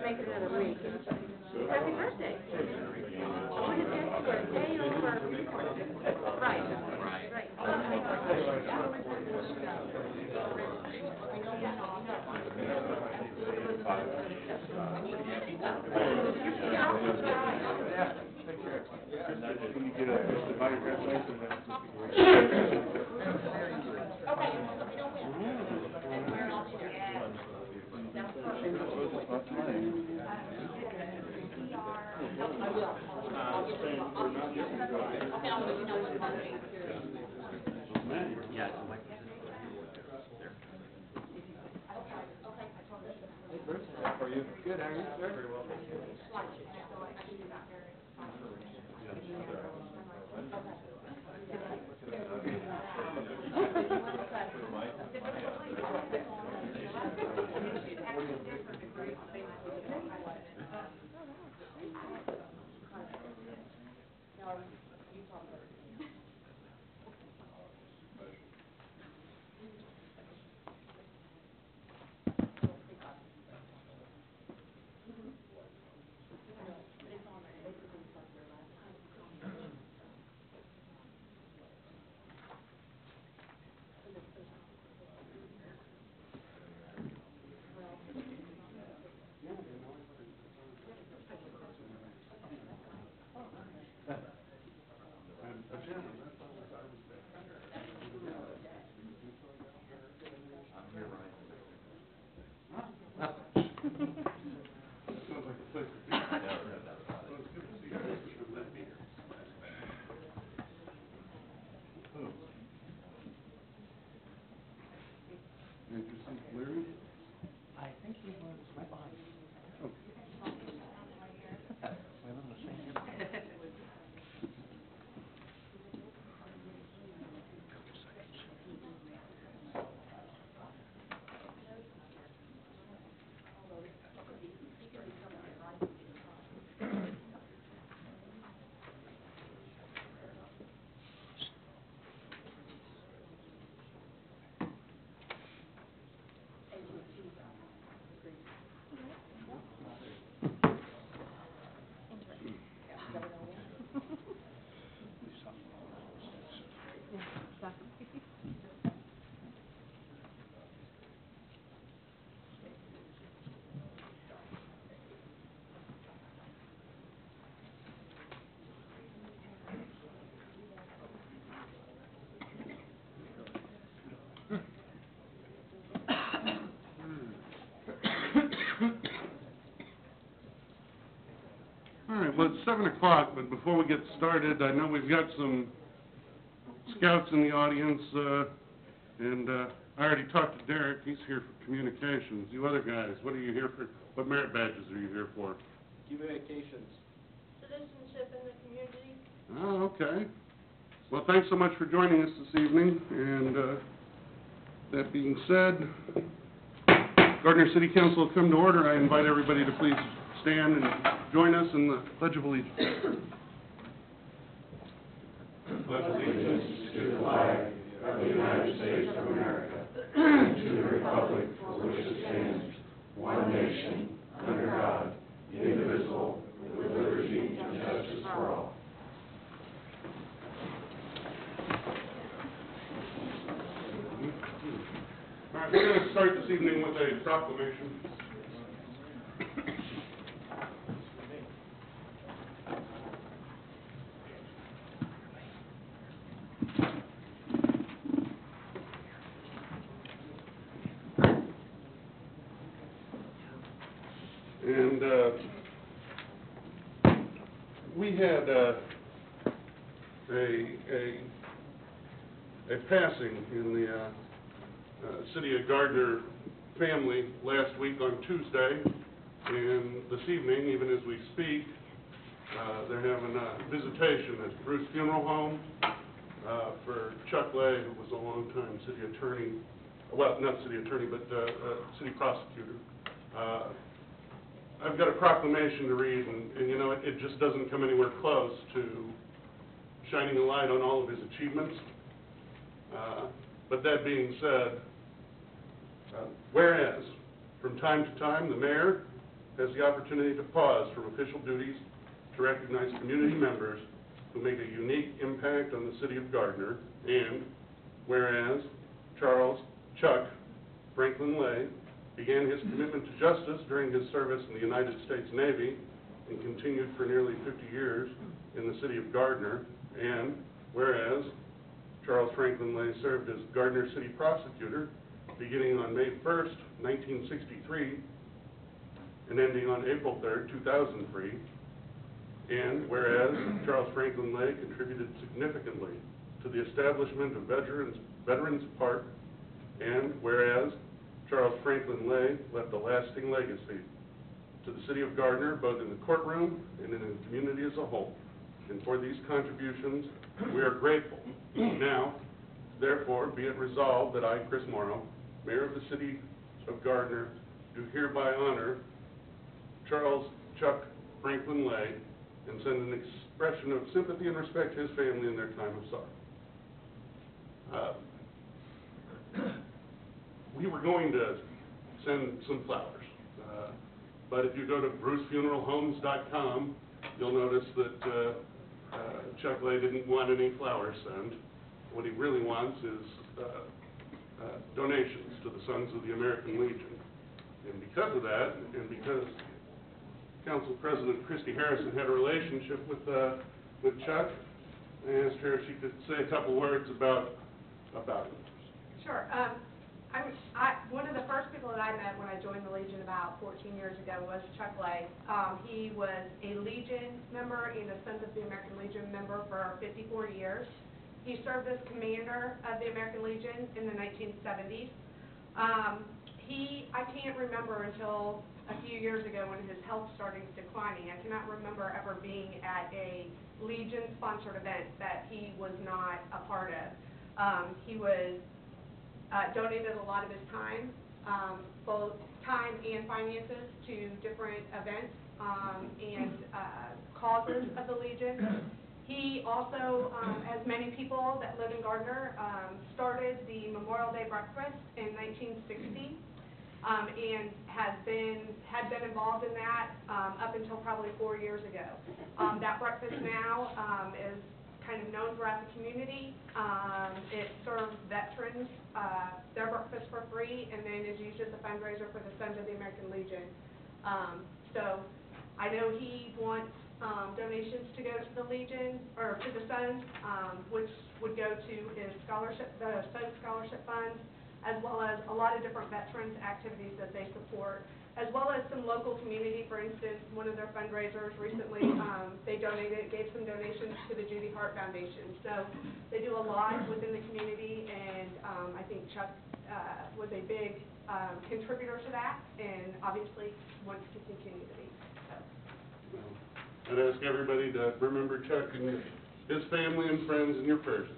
Make it another week. Happy birthday. When is that birthday over? Right. When you get a autograph license, How are you? Good, how are you, sir? Very well. I think he was right behind you. Oh. We live in the same neighborhood. All right, well, it's 7 o'clock, but before we get started, I know we've got some scouts in the audience, and I already talked to Derek. He's here for communications. You other guys, what are you here for? What merit badges are you here for? Communications. Citizenship in the community. Oh, okay. Well, thanks so much for joining us this evening, and that being said, Gardner City Council will come to order. I invite everybody to please stand and join us in the Pledge of Allegiance. Pledge allegiance to the flag of the United States of America and to the republic for which it stands, one nation, under God, indivisible, with liberty and justice for all. All right, we're going to start this evening with a proclamation. And we had a passing in the City of Gardner family last week on Tuesday, and this evening, even as we speak, they're having a visitation at Bruce Funeral Home for Chuck Lay, who was a longtime city attorney, well, not city attorney, but city prosecutor. I've got a proclamation to read, and you know, it just doesn't come anywhere close to shining a light on all of his achievements. But that being said, whereas from time to time the mayor has the opportunity to pause from official duties to recognize community members who make a unique impact on the city of Gardner, and whereas Chuck Franklin Lay began his commitment to justice during his service in the United States Navy and continued for nearly 50 years in the city of Gardner, and whereas Charles Franklin Lay served as Gardner City Prosecutor beginning on May 1st, 1963, and ending on April 3rd, 2003, and whereas Charles Franklin Lay contributed significantly to the establishment of Veterans Park, and whereas Charles Franklin Lay left a lasting legacy to the city of Gardner, both in the courtroom and in the community as a whole. And for these contributions, we are grateful. Now, therefore, be it resolved that I, Chris Morrow, Mayor of the City of Gardner, do hereby honor Chuck Franklin Lay and send an expression of sympathy and respect to his family in their time of sorrow. We were going to send some flowers, but if you go to brucefuneralhomes.com, you'll notice that Chuck Lay didn't want any flowers sent. What he really wants is donations to the Sons of the American Legion. And because of that, and because Council President Christy Harrison had a relationship with Chuck, I asked her if she could say a couple words about him. Sure. One of the first people that I met when I joined the Legion about 14 years ago was Chuck Lay. He was a Legion member and a Sons of the American Legion member for 54 years. He served as commander of the American Legion in the 1970s. I can't remember until a few years ago when his health started declining. I cannot remember ever being at a Legion-sponsored event that he was not a part of. He was donated a lot of his time, both time and finances, to different events and causes of the Legion. He also, as many people that live in Gardner, started the Memorial Day breakfast in 1960 and had been involved in that up until probably 4 years ago. That breakfast now is kind of known throughout the community. It serves veterans their breakfast for free, and then is used as a fundraiser for the Sons of the American Legion. So I know he wants donations to go to the Legion, or to the Sons, which would go to his scholarship, the Sons Scholarship Funds, as well as a lot of different veterans activities that they support, as well as some local community. For instance, one of their fundraisers recently, they gave some donations to the Judy Hart Foundation. So they do a lot within the community, and I think Chuck was a big contributor to that, and obviously wants to continue to be. So. I'd ask everybody to remember Chuck and his family and friends in your prayers.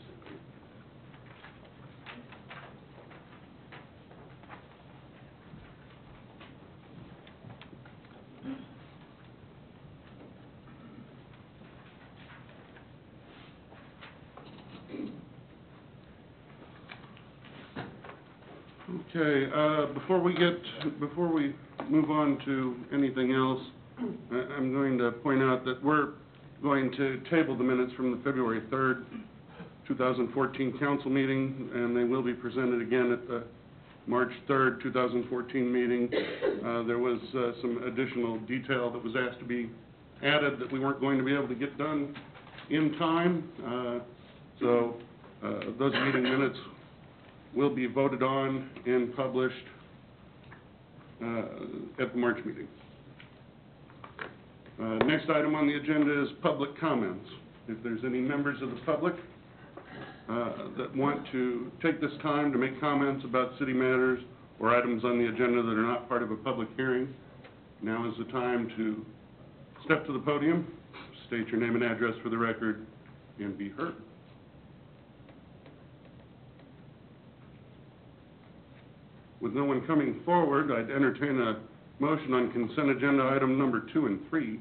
Okay, before we move on to anything else, I'm going to point out that we're going to table the minutes from the February 3rd, 2014 council meeting, and they will be presented again at the March 3rd, 2014 meeting. There was some additional detail that was asked to be added that we weren't going to be able to get done in time. So those meeting minutes will be voted on and published at the March meeting. Next item on the agenda is public comments. If there's any members of the public that want to take this time to make comments about city matters or items on the agenda that are not part of a public hearing, now is the time to step to the podium, state your name and address for the record, and be heard. With no one coming forward, I'd entertain a motion on consent agenda item number 2 and 3.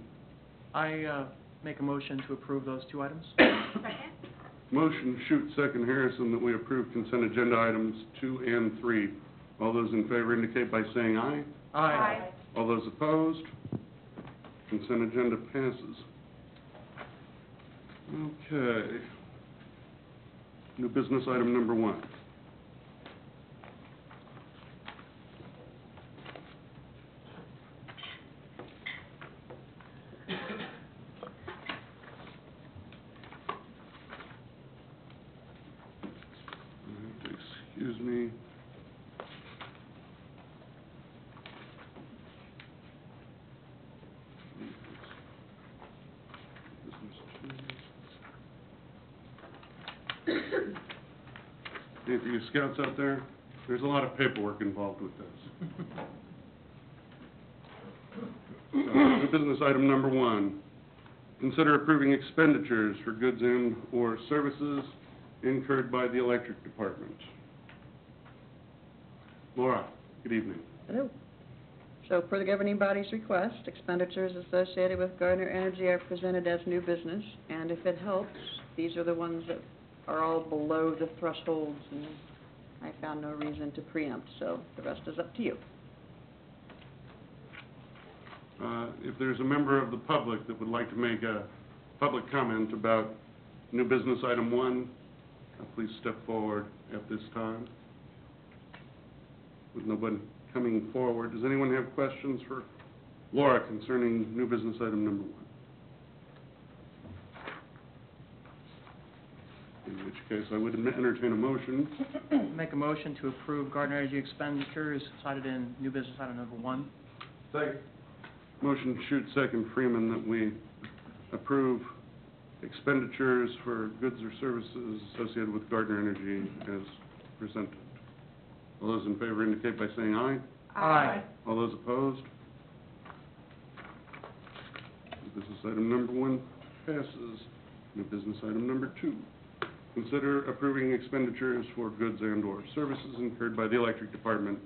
I make a motion to approve those two items. Second? Motion Shute, second Harrison, that we approve consent agenda items 2 and 3. All those in favor indicate by saying aye. Aye. All those opposed? Consent agenda passes. Okay. New business item number 1. Excuse me. Hey, for you scouts out there, there's a lot of paperwork involved with this. New business item number 1. Consider approving expenditures for goods and/or services incurred by the electric department. Laura, good evening. Hello. So per the governing body's request, expenditures associated with Gardner Energy are presented as new business, and if it helps, these are the ones that are all below the thresholds, and I found no reason to preempt, so the rest is up to you. If there's a member of the public that would like to make a public comment about new business item 1, please step forward at this time. With nobody coming forward, does anyone have questions for Laura concerning new business item number 1? In which case, I would entertain a motion. Make a motion to approve Gardner Energy expenditures cited in new business item number 1. Second. Motion Shute, second Freeman, that we approve expenditures for goods or services associated with Gardner Energy as presented. All those in favor indicate by saying aye. Aye. All those opposed? New business item number 1 passes. New business item number 2. Consider approving expenditures for goods and/or services incurred by the electric department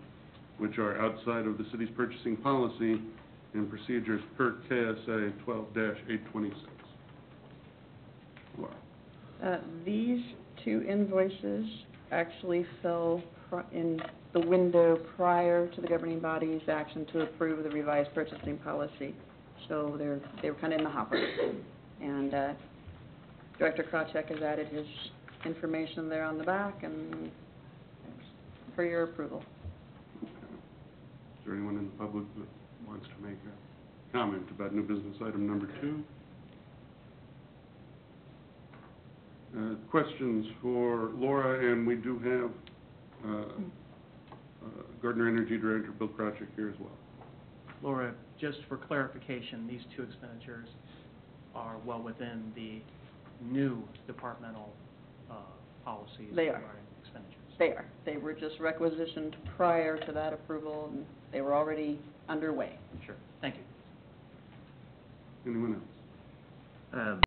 which are outside of the city's purchasing policy and procedures per KSA 12-826. Laura. These two invoices actually fell in the window prior to the governing body's action to approve the revised purchasing policy. So they were kind of in the hopper. And Director Krawcheck has added his information there on the back and for your approval. Is there anyone in the public that wants to make a comment about new business item number 2? Questions for Laura, and we do have Gardner Energy Director Bill Krawcheck here as well. Laura, just for clarification, these two expenditures are well within the new departmental policies They are. regarding expenditures. They are. They were just requisitioned prior to that approval, and they were already underway. Sure. Thank you. Anyone else?